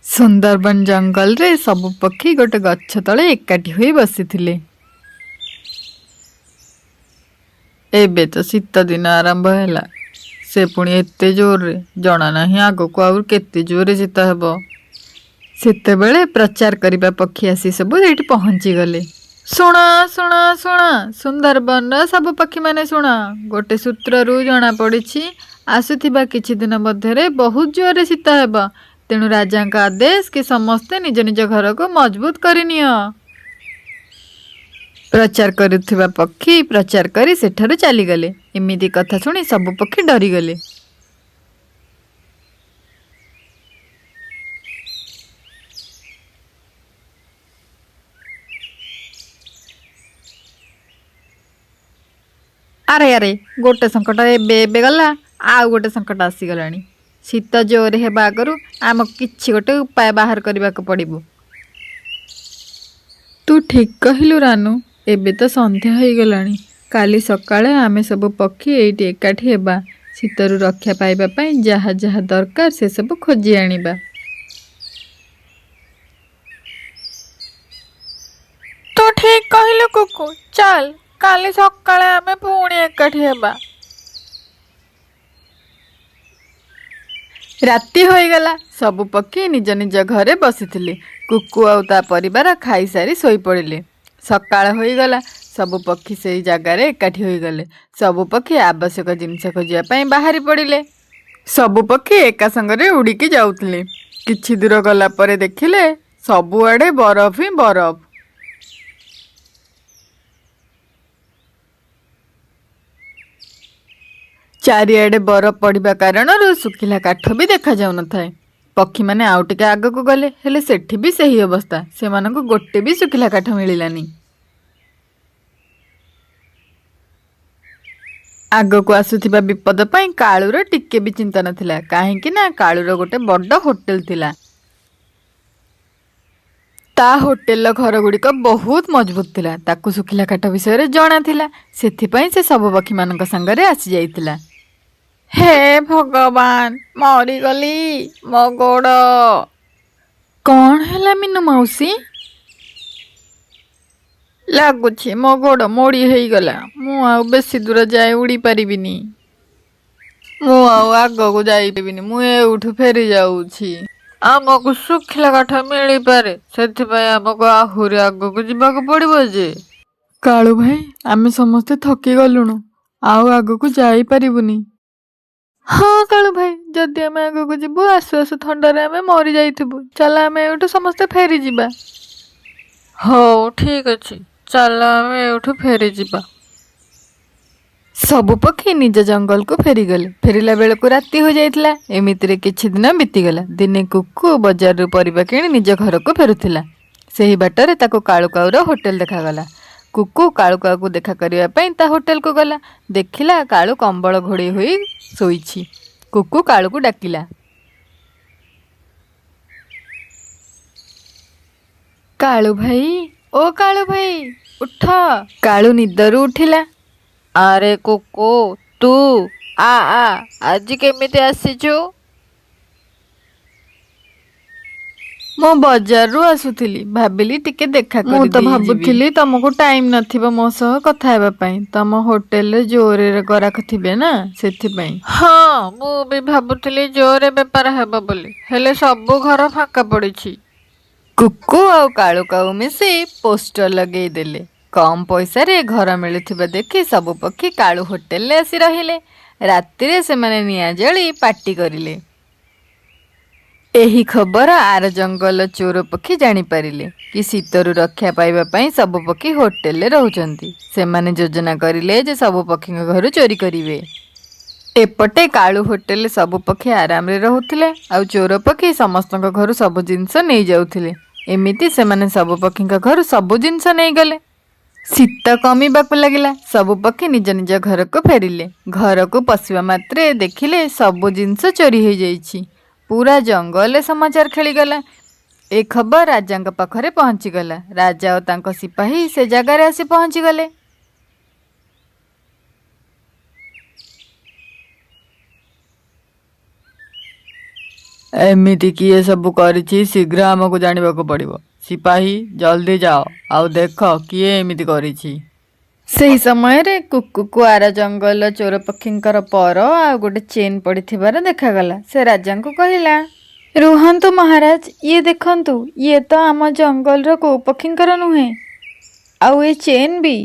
ସୁନ୍ଦରବନ ଜଙ୍ଗଲରେ ସବୁ ପକ୍ଷୀ ଗୋଟେ ଗଛ ତଳେ ଏକାଠି ହୋଇ ବସିଥିଲେ। ଏବେ ତ ଶୀତ ଦିନ ଆରମ୍ଭ ହେଲା। ସେ ପୁଣି ଏତେ ଜୋରରେ, ଜଣା ନାହିଁ ଆଗକୁ ଆଉ କେତେ ଜୋରରେ ଶୀତ ହେବ। ସେତେବେଳେ ପ୍ରଚାର କରିବା ପକ୍ଷୀ ଆସି ସବୁ ଏଇଠି ପହଞ୍ଚିଗଲେ। ଶୁଣ ଶୁଣ ଶୁଣ, ସୁନ୍ଦରବନର ସବୁ ପକ୍ଷୀମାନେ ଶୁଣ, ଗୋଟେ ସୂତ୍ରରୁ ଜଣାପଡ଼ିଛି ଆସୁଥିବା କିଛି ଦିନ ମଧ୍ୟରେ ବହୁତ ଜୋରରେ ଶୀତ ହେବ। ତେଣୁ ରାଜାଙ୍କ ଆଦେଶ କି ସମସ୍ତେ ନିଜ ନିଜ ଘରକୁ ମଜବୁତ କରିନିଅ। ପ୍ରଚାର କରୁଥିବା ପକ୍ଷୀ ପ୍ରଚାର କରି ସେଠାରୁ ଚାଲିଗଲେ। ଏମିତି କଥା ଶୁଣି ସବୁ ପକ୍ଷୀ ଡରିଗଲେ। ଆରେ ଆରେ, ଗୋଟେ ସଙ୍କଟ ଏବେ ଏବେ ଗଲା, ଆଉ ଗୋଟେ ସଙ୍କଟ ଆସିଗଲାଣି। ଶୀତ ଜୋରରେ ହେବା ଆଗରୁ ଆମକୁ କିଛି ଗୋଟେ ଉପାୟ ବାହାର କରିବାକୁ ପଡ଼ିବ। ତୁ ଠିକ କହିଲୁ ରାନୁ। ଏବେ ତ ସନ୍ଧ୍ୟା ହେଇଗଲାଣି। କାଲି ସକାଳେ ଆମେ ସବୁ ପକ୍ଷୀ ଏଇଠି ଏକାଠି ହେବା। ଶୀତରୁ ରକ୍ଷା ପାଇବା ପାଇଁ ଯାହା ଯାହା ଦରକାର ସେସବୁ ଖୋଜି ଆଣିବା। ତୁ ଠିକ କହିଲୁ କୁକୁ। ଚାଲ, କାଲି ସକାଳେ ଆମେ ପୁଣି ଏକାଠି ହେବା। ରାତି ହୋଇଗଲା। ସବୁ ପକ୍ଷୀ ନିଜ ନିଜ ଘରେ ବସିଥିଲେ। କୁକୁ ଆଉ ତା ପରିବାର ଖାଇସାରି ଶୋଇପଡ଼ିଲେ। ସକାଳ ହୋଇଗଲା। ସବୁ ପକ୍ଷୀ ସେଇ ଜାଗାରେ ଏକାଠି ହୋଇଗଲେ। ସବୁ ପକ୍ଷୀ ଆବଶ୍ୟକ ଜିନିଷ ଖୋଜିବା ପାଇଁ ବାହାରି ପଡ଼ିଲେ। ସବୁ ପକ୍ଷୀ ଏକା ସାଙ୍ଗରେ ଉଡ଼ିକି ଯାଉଥିଲେ। କିଛି ଦୂର ଗଲା ପରେ ଦେଖିଲେ ସବୁଆଡ଼େ ବରଫ ହିଁ ବରଫ। ଚାରିଆଡ଼େ ବରଫ ପଡ଼ିବା କାରଣରୁ ଶୁଖିଲା କାଠ ବି ଦେଖାଯାଉନଥାଏ। ପକ୍ଷୀମାନେ ଆଉ ଟିକେ ଆଗକୁ ଗଲେ, ହେଲେ ସେଠି ବି ସେହି ଅବସ୍ଥା। ସେମାନଙ୍କୁ ଗୋଟେ ବି ଶୁଖିଲା କାଠ ମିଳିଲାନି। ଆଗକୁ ଆସୁଥିବା ବିପଦ ପାଇଁ କାଳୁର ଟିକେ ବି ଚିନ୍ତା ନଥିଲା, କାହିଁକି ନା କାଳୁର ଗୋଟେ ବଡ଼ ହୋଟେଲ ଥିଲା। ତା ହୋଟେଲର ଘରଗୁଡ଼ିକ ବହୁତ ମଜବୁତ ଥିଲା। ତାକୁ ଶୁଖିଲା କାଠ ବିଷୟରେ ଜଣା ଥିଲା। ସେଥିପାଇଁ ସେ ସବୁ ପକ୍ଷୀମାନଙ୍କ ସାଙ୍ଗରେ ଆସିଯାଇଥିଲା। ହେ ଭଗବାନ, ମରିଗଲି, ମୋ ଗୋଡ଼। କ'ଣ ହେଲା ମିନୁ ମାଉସୀ? ଲାଗୁଛି ମୋ ଗୋଡ଼ ମୋଡ଼ି ହେଇଗଲା। ମୁଁ ଆଉ ବେଶୀ ଦୂର ଯାଏ ଉଡ଼ି ପାରିବିନି। ମୁଁ ଆଉ ଆଗକୁ ଯାଇପାରିବିନି। ମୁଁ ଏଉଠୁ ଫେରି ଯାଉଛି। ଆମକୁ ଶୁଖିଲା କାଠ ମିଳିପାରେ, ସେଥିପାଇଁ ଆମକୁ ଆହୁରି ଆଗକୁ ଯିବାକୁ ପଡ଼ିବ ଯେ। କାଳୁ ଭାଇ, ଆମେ ସମସ୍ତେ ଥକି ଗଲୁଣୁ, ଆଉ ଆଗକୁ ଯାଇପାରିବୁନି। ହଁ କାଳୁ ଭାଇ, ଯଦି ଆମେ ଆଗକୁ ଯିବୁ ଆସୁ ଆସୁ ଥଣ୍ଡାରେ ଆମେ ମରିଯାଇଥିବୁ। ଚାଲ ଆମେ ଏଇଠୁ ସମସ୍ତେ ଫେରିଯିବା। ହଉ ଠିକ ଅଛି, ଚାଲ ଆମେ ଏଇଠୁ ଫେରିଯିବା। ସବୁ ପକ୍ଷୀ ନିଜ ଜଙ୍ଗଲକୁ ଫେରିଗଲେ। ଫେରିଲା ବେଳକୁ ରାତି ହୋଇଯାଇଥିଲା। ଏମିତିରେ କିଛି ଦିନ ବିତିଗଲା। ଦିନେ କୁକୁ ବଜାରରୁ ପରିବା କିଣି ନିଜ ଘରକୁ ଫେରୁଥିଲା। ସେହି ବାଟରେ ତାକୁ କାଳୁ କାଉର ହୋଟେଲ ଦେଖାଗଲା। କୁକୁ କାଳୁ କାଉକୁ ଦେଖା କରିବା ପାଇଁ ତା ହୋଟେଲକୁ ଗଲା। ଦେଖିଲା କାଳୁ କମ୍ବଳ ଘୋଡ଼େଇ ହୋଇ ଶୋଇଛି। କୁକୁ କାଳୁକୁ ଡାକିଲା। କାଳୁ ଭାଇ, ଓ କାଳୁ ଭାଇ, ଉଠ। କାଳୁ ନିଦରୁ ଉଠିଲା। ଆରେ କୁକୁ, ତୁ ଆଜି କେମିତି ଆସିଛୁ? ମୁଁ ବଜାରରୁ ଆସୁଥିଲି, ଭାବିଲି ଟିକେ ଦେଖା କରିଦେଇ ଯିବି। ମୁଁ ତ ଭାବୁଥିଲି ତମକୁ ଟାଇମ୍ ନଥିବ ମୋ ସହ କଥା ହେବା ପାଇଁ। ତମ ହୋଟେଲରେ ଜୋରରେ ଗରାଖ ଥିବେ ନା, ସେଥିପାଇଁ। ହଁ, ମୁଁ ବି ଭାବୁଥିଲି ଜୋରରେ ବେପାର ହେବ ବୋଲି, ହେଲେ ସବୁ ଘର ଫାଙ୍କା ପଡ଼ିଛି। କୁକୁ ଆଉ କାଳୁ କାଉ ମିଶି ପୋଷ୍ଟର ଲଗେଇଦେଲେ। କମ୍ ପଇସାରେ ଘର ମିଳୁଥିବା ଦେଖି ସବୁ ପକ୍ଷୀ କାଳୁ ହୋଟେଲରେ ଆସି ରହିଲେ। ରାତିରେ ସେମାନେ ନିଆଁ ଜାଳି ପାର୍ଟି କରିଲେ। ଏହି ଖବର ଆର ଜଙ୍ଗଲ ଚୋର ପକ୍ଷୀ ଜାଣିପାରିଲେ କି ଶୀତରୁ ରକ୍ଷା ପାଇବା ପାଇଁ ସବୁ ପକ୍ଷୀ ହୋଟେଲରେ ରହୁଛନ୍ତି। ସେମାନେ ଯୋଜନା କରିଲେ ଯେ ସବୁ ପକ୍ଷୀଙ୍କ ଘରୁ ଚୋରି କରିବେ। ଏପଟେ କାଳୁ ହୋଟେଲରେ ସବୁ ପକ୍ଷୀ ଆରାମରେ ରହୁଥିଲେ, ଆଉ ଚୋର ପକ୍ଷୀ ସମସ୍ତଙ୍କ ଘରୁ ସବୁ ଜିନିଷ ନେଇଯାଉଥିଲେ। ଏମିତି ସେମାନେ ସବୁ ପକ୍ଷୀଙ୍କ ଘରୁ ସବୁ ଜିନିଷ ନେଇଗଲେ। ଶୀତ କମିବାକୁ ଲାଗିଲା। ସବୁ ପକ୍ଷୀ ନିଜ ନିଜ ଘରକୁ ଫେରିଲେ। ଘରକୁ ପଶିବା ମାତ୍ରେ ଦେଖିଲେ ସବୁ ଜିନିଷ ଚୋରି ହୋଇଯାଇଛି। ପୁରା ଜଙ୍ଗଲରେ ସମାଚାର ଖେଳିଗଲା। ଏ ଖବର ରାଜାଙ୍କ ପାଖରେ ପହଞ୍ଚିଗଲା। ରାଜା ଓ ତାଙ୍କ ସିପାହୀ ସେ ଜାଗାରେ ଆସି ପହଞ୍ଚିଗଲେ। एमिति किए सब करिछि शीघ्र हमको जानिबाको पड़िबो। सिपाही जल्दी जाओ आउ देख किए एमिति करिछि। ସେହି ସମୟରେ କୁକୁକୁ ଆର ଜଙ୍ଗଲ ଚୋର ପକ୍ଷୀଙ୍କର ପର ଆଉ ଗୋଟେ ଚେନ୍ ପଡ଼ିଥିବାର ଦେଖାଗଲା। ସେ ରାଜାଙ୍କୁ କହିଲା, ରୁହନ୍ତୁ ମହାରାଜ, ଇଏ ଦେଖନ୍ତୁ, ଇଏ ତ ଆମ ଜଙ୍ଗଲର କୋଉ ପକ୍ଷୀଙ୍କର ନୁହେଁ, ଆଉ ଏ ଚେନ୍ ବି।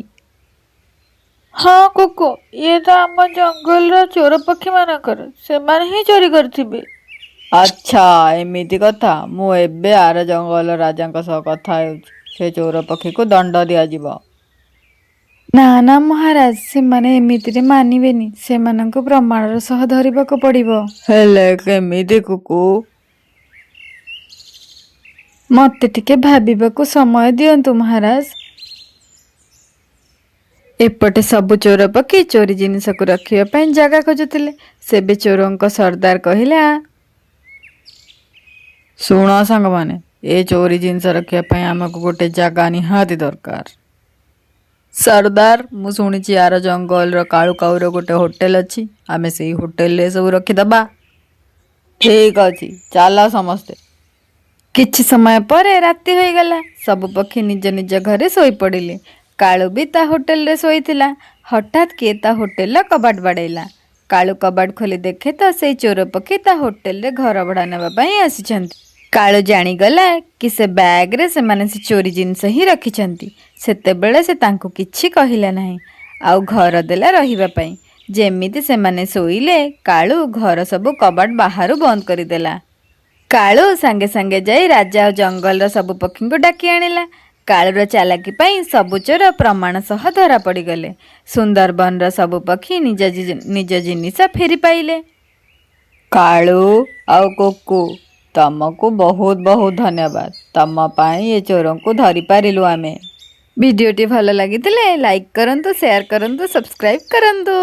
ହଁ କୁକୁ, ଇଏ ତ ଆମ ଜଙ୍ଗଲର ଚୋର ପକ୍ଷୀମାନଙ୍କର, ସେମାନେ ହିଁ ଚୋରି କରିଥିବେ। ଆଚ୍ଛା, ଏମିତି କଥା। ମୁଁ ଏବେ ଆର ଜଙ୍ଗଲ ରାଜାଙ୍କ ସହ କଥା ହେଉଛି। ସେ ଚୋର ପକ୍ଷୀକୁ ଦଣ୍ଡ ଦିଆଯିବ। ନା ନା ମହାରାଜ, ସେମାନେ ଏମିତିରେ ମାନିବେନି। ସେମାନଙ୍କୁ ପ୍ରମାଣର ସହ ଧରିବାକୁ ପଡ଼ିବ। ହେଲେ କେମିତି କୁକୁ? ମତେ ଟିକେ ଭାବିବାକୁ ସମୟ ଦିଅନ୍ତୁ ମହାରାଜ। ଏପଟେ ସବୁ ଚୋର ପକ୍ଷୀ ଚୋରି ଜିନିଷକୁ ରଖିବା ପାଇଁ ଜାଗା ଖୋଜୁଥିଲେ। ସେବେ ଚୋରଙ୍କ ସର୍ଦ୍ଦାର କହିଲା, ଶୁଣ ସାଙ୍ଗମାନେ, ଏ ଚୋରି ଜିନିଷ ରଖିବା ପାଇଁ ଆମକୁ ଗୋଟେ ଜାଗା ନିହାତି ଦରକାର। ସର୍ଦ୍ଦାର, ମୁଁ ଶୁଣିଛି ଆର ଜଙ୍ଗଲର କାଳୁ କାଉର ଗୋଟେ ହୋଟେଲ ଅଛି। ଆମେ ସେଇ ହୋଟେଲରେ ସବୁ ରଖିଦବା। ଠିକ ଅଛି, ଚାଲ ସମସ୍ତେ। କିଛି ସମୟ ପରେ ରାତି ହୋଇଗଲା। ସବୁ ପକ୍ଷୀ ନିଜ ନିଜ ଘରେ ଶୋଇପଡ଼ିଲେ। କାଳୁ ବି ତା ହୋଟେଲରେ ଶୋଇଥିଲା। ହଠାତ୍ କିଏ ତା ହୋଟେଲର କବାଟ ବାଡ଼େଇଲା। କାଳୁ କବାଟ ଖୋଲି ଦେଖେ ତ ସେଇ ଚୋର ପକ୍ଷୀ ତା ହୋଟେଲରେ ଘର ଭଡ଼ା ନେବା ପାଇଁ ଆସିଛନ୍ତି। କାଳୁ ଜାଣିଗଲା କି ସେ ବ୍ୟାଗରେ ସେମାନେ ସେ ଚୋରି ଜିନିଷ ହିଁ ରଖିଛନ୍ତି। ସେତେବେଳେ ସେ ତାଙ୍କୁ କିଛି କହିଲା ନାହିଁ, ଆଉ ଘର ଦେଲା ରହିବା ପାଇଁ। ଯେମିତି ସେମାନେ ଶୋଇଲେ, କାଳୁ ଘର ସବୁ କବାଟ ବାହାରୁ ବନ୍ଦ କରିଦେଲା। କାଳୁ ସାଙ୍ଗେ ସାଙ୍ଗେ ଯାଇ ରାଜା ଆଉ ଜଙ୍ଗଲର ସବୁ ପକ୍ଷୀଙ୍କୁ ଡାକି ଆଣିଲା। କାଳୁର ଚାଲାକି ପାଇଁ ସବୁ ଚୋର ପ୍ରମାଣ ସହ ଧରା ପଡ଼ିଗଲେ। ସୁନ୍ଦରବନର ସବୁ ପକ୍ଷୀ ନିଜ ଜିନିଷ ଫେରି ପାଇଲେ। କାଳୁ ଆଉ କୁକୁ, ତମକୁ ବହୁତ ବହୁତ ଧନ୍ୟବାଦ। ତମ ପାଇଁ ଏ ଚୋରଙ୍କୁ ଧରି ପାରିଲୁ ଆମେ। ଭିଡ଼ିଓଟି ଭଲ ଲାଗିଥିଲେ ଲାଇକ୍ କରନ୍ତୁ, ସେୟାର କରନ୍ତୁ, ସବସ୍କ୍ରାଇବ୍ କରନ୍ତୁ।